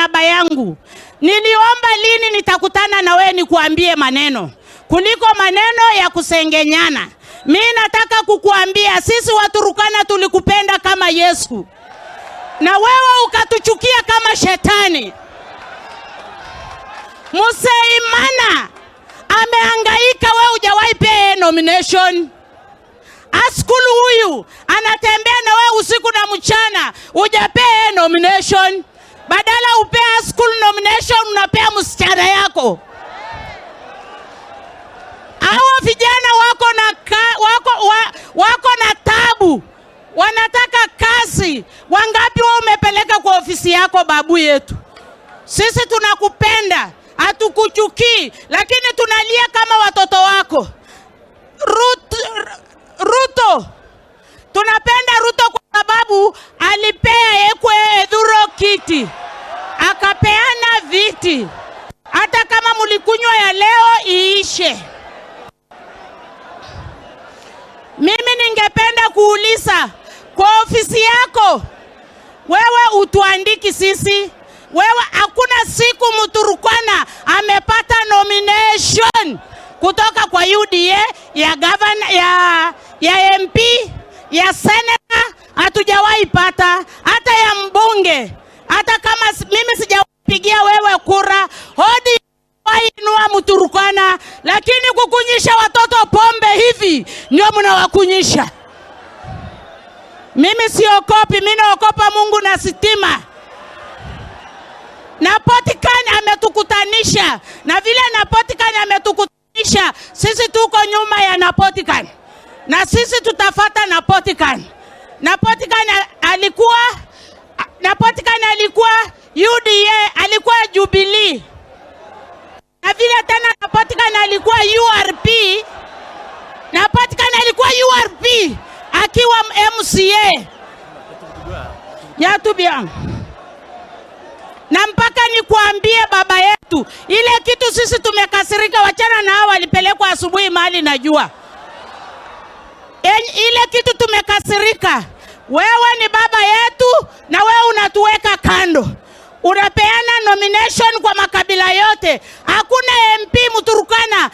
niaba yangu, niliomba lini nitakutana na wewe nikuambie maneno kuliko maneno ya kusengenyana. Mimi nataka kukuambia sisi Waturkana tulikupenda kama Yesu, na wewe ukatuchukia kama shetani. Musaimana amehangaika, wewe hujawahi pea nomination. Askulu huyu anatembea na wewe usiku na mchana, hujapea nomination. Badala upea Askulu nomination, unapea msichana yako. Hawa vijana wako na tabu, wanataka kazi. Wangapi wewe umepeleka kwa ofisi yako babu yetu? Sisi tunakupenda, hatukuchukii, lakini tunalia kama watoto wako. Ruto, tunapenda Ruto kwa sababu alipea Ekwe Edhuro kiti, akapeana viti. Hata kama mulikunywa ya leo iishe. Mimi ningependa kuuliza kwa ofisi yako, wewe utuandiki sisi. Wewe hakuna siku Mturkana amepata nomination kutoka kwa UDA ya governor, ya MP, ya senator, hatujawahi pata. Hata ya mbunge, hata kama mimi sijapigia wewe kura, hodi inua Mturkana, lakini kukunyisha watoto pombe hivi ndio mnawakunyisha. Mimi siokopi, mimi naokopa Mungu na sitima. Na Potikan ametukutanisha, na vile na Potikan ametukutanisha, sisi tuko nyuma ya na Potikan, na sisi tutafata na Potikan. Na Potikan alikuwa UDA, alikuwa Jubilee. Na vile tena na Potikan alikuwa URP, na Potikan alikuwa URP akiwa MCA ya Tubia. Na mpaka nikuambie baba yetu, ile kitu sisi tumekasirika, wachana na hao walipelekwa asubuhi mahali najua. Ile kitu tumekasirika, wewe ni baba yetu na wewe unatuweka kando. Unapeana nomination kwa makabila yote. Hakuna MP Mturkana